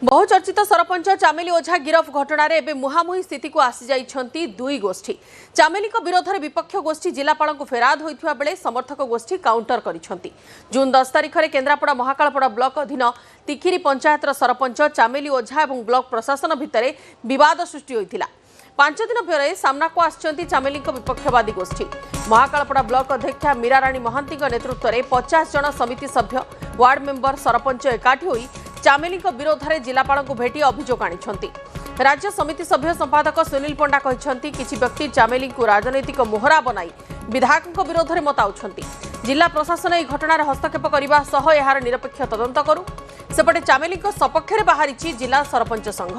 बहुचर्चित सरपंच चामेली ओझा गिरफ घटना रे मुहांमुही स्थिति को आसी जाइछंती दुई गोष्ठी। चामेली विरोध में विपक्ष गोष्ठी जिलापाल को फेराद होइथिबा बेले समर्थक गोष्ठी काउंटर करिछंती। जून 10 तारिख में केन्द्रापड़ा महाकालपड़ा ब्लॉक अधीन तिखिरी पंचायतर सरपंच चामेली ओझा और ब्लॉक प्रशासन भितर विवाद सृष्टि होइथिला। 5 दिन पर सामना को आछंती चामेली विपक्षवादी गोष्ठी। महाकालपड़ा ब्लॉक अध्यक्षा मीराराणी महांती नेतृत्व में 50 जन समिति सभ्य वार्ड मेंबर सरपंच एकाठी होई चामेली विरोध में जिलापाल को भेटी अभियोग आनी। राज्य समिति सभ्य संपादक सुनील पंडा कहते किसी व्यक्ति चामेली को राजनैतिक मोहरा बनाई विधायक विरोध में मताउछंती। जिला प्रशासन यह घटना हस्तक्षेप करने सह यार निरपेक्ष तदंत करू। सेपटे चामेली सपक्ष में बाहरी जिला सरपंच संघ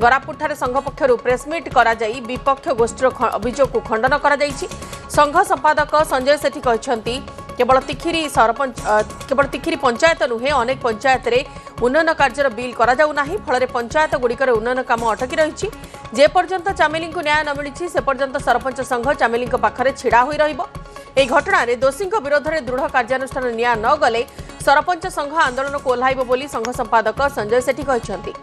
गरापुर संघ पक्षर प्रेसमिट करा विपक्ष गोष्ठीर अभियोग को खंडन करा संघ संपादक संजय सेठी कहते केवल तिखिरी पंचायत नुहे अनेक पंचायत रे उन्नयन कार्यर बिल करा जाउ नाही। फल पंचायत गुड़िकर उन्नयन काम अटकी रही। जे पर्यंत चामेली को न्याय न मिली से पर्यंत सरपंच संघ चामेली पाखरे छिड़ा होई रहिबो। एही घटना रे दोषी विरोध में दृढ़ कार्यानुष्ठान निया न गले सरपंच संघ आंदोलन को ओह्लाइबो बोली संघ संपादक संजय सेठी कहछंती।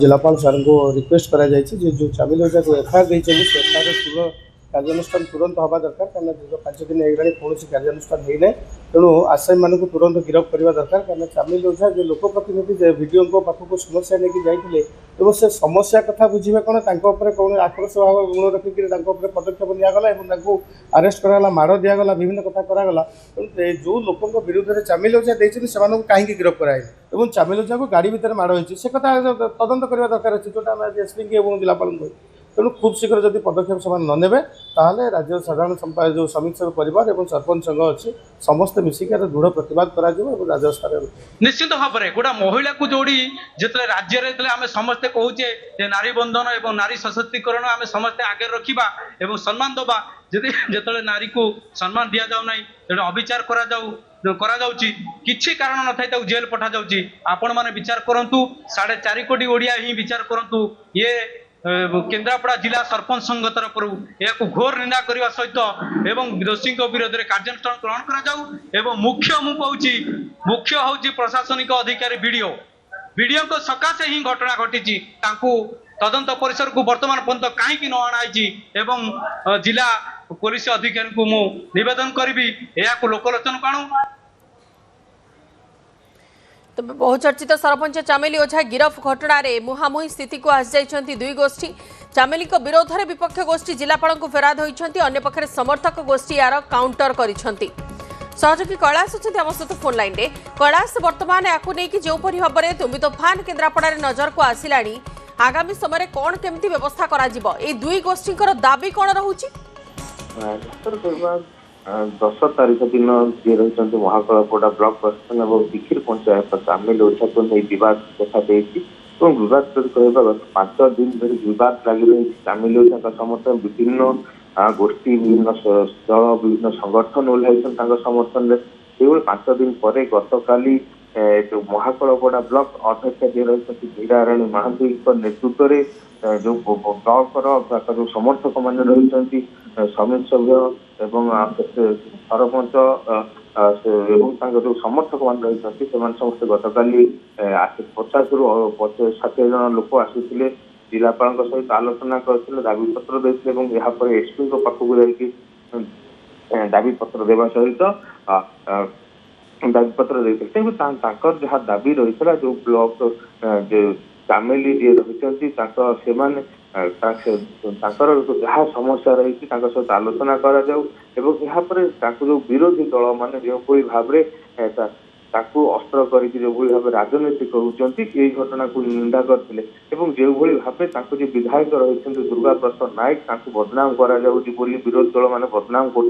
जिलापाल सर को रिक्वेस्ट करा जो चामेली ओझा को एफआईआर देते एफआईआर कार्यानुष्ठान तुरंत हवा दरकार कारण 5 दिन होगा कौन कार्यानुष्ठान होना तेणु आसामी मान तुरंत गिरफ करने दरकार कारण चामेली ओझा जो लोक प्रतिनिधि वीडियो पाखक समस्या लेकिन जाते एवं से समस्या कथा बुझे कौन कौन आक्रोश भाव गुण रखिक पदक्षेप निगला आरेस्ट कराला माड़ दिगला विभिन्न कथा करागला तेणु जो लोक विरुद्ध में चामेली ओझा देते से कहीं गिरफ कराए चामेली ओझा को गाड़ी भितर माड़ होती से कथा तदंत करने दरकार अच्छे जोटा एसपी जिलापाल तेणु खूब शीघ्र जब पदक्षेप से ने राज्य साधारण संपादक जो समीक्षा परिवार और सरपंच संघ अच्छी समस्ते मिसिक दृढ़ प्रतिवाद कर राज्य स्तर निश्चित भाव में गोटा महिला को जोड़ी जिते राज्य में आम समस्ते कहचे नारी बंधन और नारी सशक्तिकरण आम समस्ते आगे रखा और सम्मान दबा जो नारी को सम्मान दि जाऊ ना तेणु अविचार किसी कारण न था जेल पठा जाऊँगी। आपण मैंने विचार करूँ 4.5 कोटी ओडिया ही विचार करूँ ये केन्द्रापड़ा जिला सरपंच संघ तरफ यह घोर निंदा करने सहित एवं दोषी विरोध में कार्यानुष्ठान ग्रहण करा मुख्य हूँ प्रशासनिक अधिकारी वीडियो को सकाशे ही घटना घटी तदंत परिसर को वर्तमान पर्यंत कहीं न अणाई एवं जिला पुलिस अधिकारी को मु निवेदन करी या लोकलोचन काणु। बहुचर्चित सरपंच चामेली ओझा गिरफ घटना रे मुहांमुही स्थिति को आसी जाइछंती दुई गोष्ठी। चामेली विरोध में विपक्ष गोष्ठी जिलापाल को फेराद होइछंती अन्य पक्षरे समर्थक गोष्ठी यार काउंटर करिछंती। सहयोगी कैलाश अच्छे आम सहित फोन लाइन रे कैलाश वर्तमान याकू नहीं जो भाव में तुम्बी तोफान केन्द्रापड़ा नजर को आसिला आगामी समय कौन केमती व्यवस्था करा जिवो ए दुई गोष्ठी दाबी कौन रहुची? 10 तारीख दिन जी रही महाकालपड़ा ब्लॉक प्रशासन और तिखिर पंचायत चामेली ओझा को नहीं विवाद देखा विवाद कहवा 5 दिन धरी विवाद लगी रही। चामेली ओझा समर्थन विभिन्न गोष्ठी विभिन्न दल विभिन्न संगठन ओह्लाई समर्थन में 5 दिन पर गतकाली जो महाकालपड़ा ब्लॉक अध्यक्ष जी रही मीराराणी महांती नेतृत्व में जो ब्लॉक जो समर्थक मान रही समिति सभ्य एवं सरपंच जो समर्थक मान रही समस्त गतकाली 50 ରୁ 60 जन लोक आसी जिलापाल सहित आलोचना करते दाबी पत्र देते यापर एसपी पाखक जाकि दाबी पत्र देवा सहित दाबी पत्र देते जहाँ दाबी रही जो ब्लॉक चामेली जी रही जहाँ समस्या रही सहित आलोचना करा जाऊ एवं यापर जो विरोधी दल मान जो भाव अस्त्र कर राजनीति करुँच घटना को निंदा करते जो भाव विधायक रही दुर्गा प्रसाद नायक बदनाम करा विरोधी दल मान बदनाम कर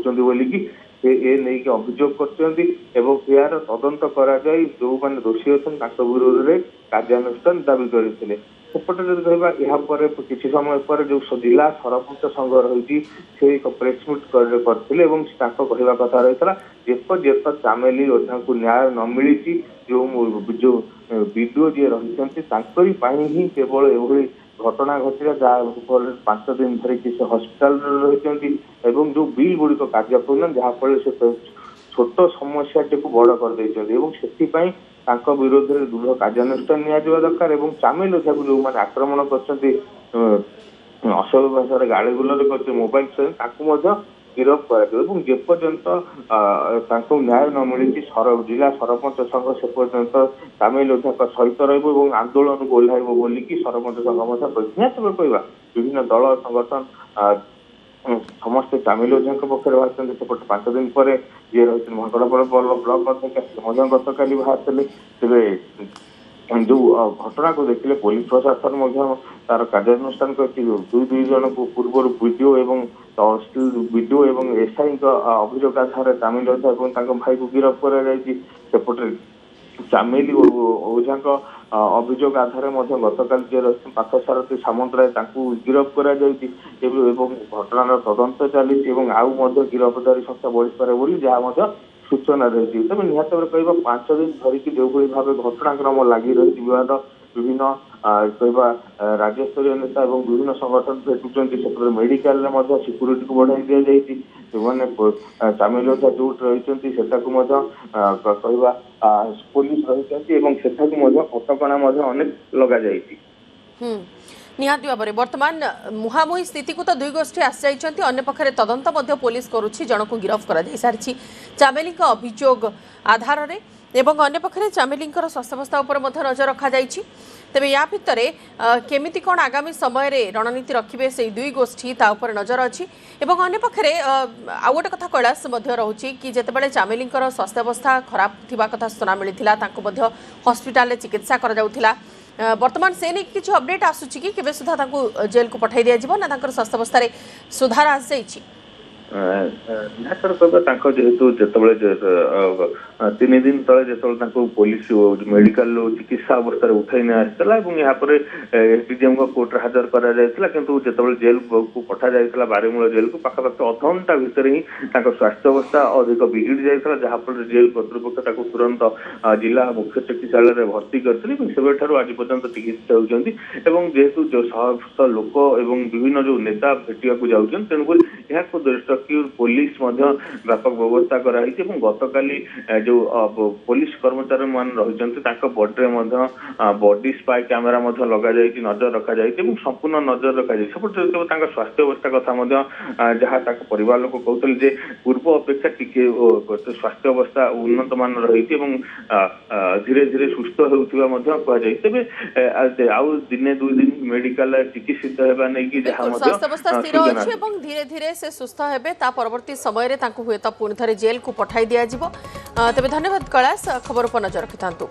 अभियोग कर यार तदंत करा जो मैंने दोषी अच्छा विरोध में कार्यानुष्ठान दाबी करते सेपटे जब कहपर किसी समय पर जो जिला सरपंच संघ रही एक प्रेसमिट करते कहवा कथा रही जेपर्यंत चामेली ओझा को न्याय न मिली जो वीडियो जी रही ही केवल एभली ଘଟଣା ଘଟିଲା ଯାହା ଫଳରେ 5 ଦିନ ଧରିକି ସେ ହସ୍ପିଟାଲରେ ରହିଛନ୍ତି ଏବଂ ଯୋଉ ବିଲ୍ ଗୁଡ଼ିକ କାର୍ଯ୍ୟ କରୁନାହାନ୍ତି ଯାହାଫଳରେ ସେ ଛୋଟ ସମସ୍ୟାଟିକୁ ବଡ଼ କରିଦେଇଛନ୍ତି ଏବଂ ସେଥିପାଇଁ ତାଙ୍କ ବିରୋଧରେ ଦୃଢ଼ କାର୍ଯ୍ୟାନୁଷ୍ଠାନ ନିଆଯିବା ଦରକାର ଏବଂ ଚାମିଲ ଓଝାକୁ ଯୋଉମାନେ ଆକ୍ରମଣ କରିଛନ୍ତି ଅସଭ୍ୟ ଭାଷାରେ ଗାଳି ଗୁଲରେ କରିছে ମୋବାଇଲ ସହିତ ତାଙ୍କୁ ମଧ୍ୟ ଗିରଫ କରାଯିବ ଏବଂ ଯେପର୍ଯ୍ୟନ୍ତ ତାଙ୍କୁ ନ୍ୟାୟ ନ ମିଳିଛି ଜିଲ୍ଲା ସରପଞ୍ଚ ସଂଘ ସେ ପର୍ଯ୍ୟନ୍ତ ଚାମିଲ ଓଝାଙ୍କ ସହିତ ରହିବ ଏବଂ ଆନ୍ଦୋଳନକୁ ଓହ୍ଲାଇବ ବୋଲିକି ସରପଞ୍ଚ ସଂଘ ମଧ୍ୟ ନିହାତି କହିବା ବିଭିନ୍ନ ଦଳ ସଂଗଠନ ସମସ୍ତେ ଚାମିଲ ଓଝାଙ୍କ ପକ୍ଷରେ ବାହାରିଛନ୍ତି ସେପଟେ 5 ଦିନ ପରେ ଯିଏ ରହିଛନ୍ତି ମହାକଳା ବ୍ଲକ ଅଧ୍ୟକ୍ଷ ସେ ମଧ୍ୟ ଗତକାଲି ବାହାରିଥିଲେ ତେବେ ଯୋଉ ଘଟଣାକୁ ଦେଖିଲେ ପୋଲିସ ପ୍ରଶାସନ ମଧ୍ୟ ତାର କାର୍ଯ୍ୟାନୁଷ୍ଠାନ କରିଛି ଦୁଇ ଜଣଙ୍କୁ ପୂର୍ବରୁ ବିଡିଓ ଏବଂ ତହସିଲ ବିଡିଓ ଏବଂ ଏସ୍ଆଇଙ୍କ ଅଭିଯୋଗ ଆଧାରରେ ଚାମିଲ ଓଝା ଏବଂ ତାଙ୍କ ଭାଇକୁ ଗିରଫ କରାଯାଇଛି ସେପଟେ ଚାମିଲ ଓଝାଙ୍କ ଅଭିଯୋଗ ଆଧାରରେ ମଧ୍ୟ ଗତକାଲି ଯିଏ ରହିଛନ୍ତି ପାର୍ଥସାରଥୀ ସାମନ୍ତରାୟ ତାଙ୍କୁ ଗିରଫ କରାଯାଇଛି ଏବଂ ଘଟଣାର ତଦନ୍ତ ଚାଲିଛି ଏବଂ ଆଉ ମଧ୍ୟ ଗିରଫଦାରୀ ସଂଖ୍ୟା ବଢିପାରେ ବୋଲି ଯାହା ମଧ୍ୟ ସୂଚନା ରହିଛି ତେବେ ନିହାତି ଭାବରେ କହିବା 5 ଦିନ ଧରିକି ଯେଉଁଭଳି ଭାବେ ଘଟଣାକ୍ରମ ଲାଗି ରହିଛି ବିବାଦ ବିଭିନ୍ନ କହିବା ରାଜ୍ୟସ୍ତରୀୟ ନେତା ଏବଂ ବିଭିନ୍ନ ସଂଗଠନ ଭେଟୁଛନ୍ତି ସେପଟେ ମେଡିକାଲରେ ମଧ୍ୟ ସିକ୍ୟୁରିଟିକୁ ବଢାଇ ଦିଆଯାଇଛି ଯେଉଁମାନେ ଚାମିଲ ଓଝା ଯୋଉଠି ରହିଛନ୍ତି ସେଟାକୁ ମଧ୍ୟ କହିବା ପୋଲିସ ରହିଛନ୍ତି ଏବଂ ସେଠାକୁ ମଧ୍ୟ କଟକଣା ମଧ୍ୟ ଅନେକ ଲଗାଯାଇଛି निहाती भाव में बर्तमान मुहांमुही स्थिति को तो दुई गोष्ठी आसी जाइछंती अन्य पक्षरे तदंत मध्य पुलिस करुछि जणको गिरफ करा जाय सारिछि चामेली अभियोग आधार रे एवं अन्य पक्षरे चामेली स्वास्थ्यावस्था उपर मध्य नजर रखा जाइछि तेबे या भितरे केमिति कोन आगामी समय रे रणनीति रखिबे से दुई गोष्ठी ता उपर नजर अछि एवं अन्य पक्षरे आ गोटे कथा कैलाश मध्य रहउछि कि जेतेबेले चामेली स्वास्थ्यावस्था खराब थिबा कथा सुना मिलिथिला तांको मध्य हॉस्पिटल रे चिकित्सा करा जाउथिला वर्तमान से नहीं किसी अपडेट आसूची कि केबे सुधा तांको जेल को पठाई दिया जिवो ना तांकर स्वास्थ्यावस्था रे सुधार आस जाइछि जेहेतु जितेबाला 3 दिन तले जो पुलिस मेडिकल चिकित्सा अवस्था उठाई आसाला यहाँ एसडीएम कोर्ट हाजर करा किंतु जितेबाला जेल को पठा जाता बारीमूल जेल को पाखापाखि अधघंटा भितर ही स्वास्थ्य अवस्था अधिक बिगिड़ी जाता जहाँफल जेल कर्तृपक्ष तुरंत जिला मुख्य चिकित्सालय भर्ती करते से आज पर्यंत चिकित्सा होती जेहेतु शह लोक विभिन्न जो नेता भेटा जाऊँ तेणुक दृष्टि पुलिस व्यापक व्यवस्था कराई गतकाली जो पुलिस कर्मचारी मान रही बॉडी बॉडी स्पाई कैमेरा लगा नजर रखा संपूर्ण नजर रखा स्वास्थ्य अवस्था कथा जहाँ परिवार लोग कहते पूर्व अपेक्षा टिके स्वास्थ्य अवस्था उन्नत मान रही धीरे धीरे सुस्थ होगा तेज आउ दिने 2 दिन मेडिकल चिकित्सित होगा नहीं स्वास्थ्य अवस्था स्थिर अछि एवं धीरे धीरे से सुस्थ हेबे ता परवर्ती समय रे तांको हुए तो पुणी थे जेल को पठाई दिया जिवो तेबे धन्यवाद कैलाश खबर पर नजर रखिथांतु।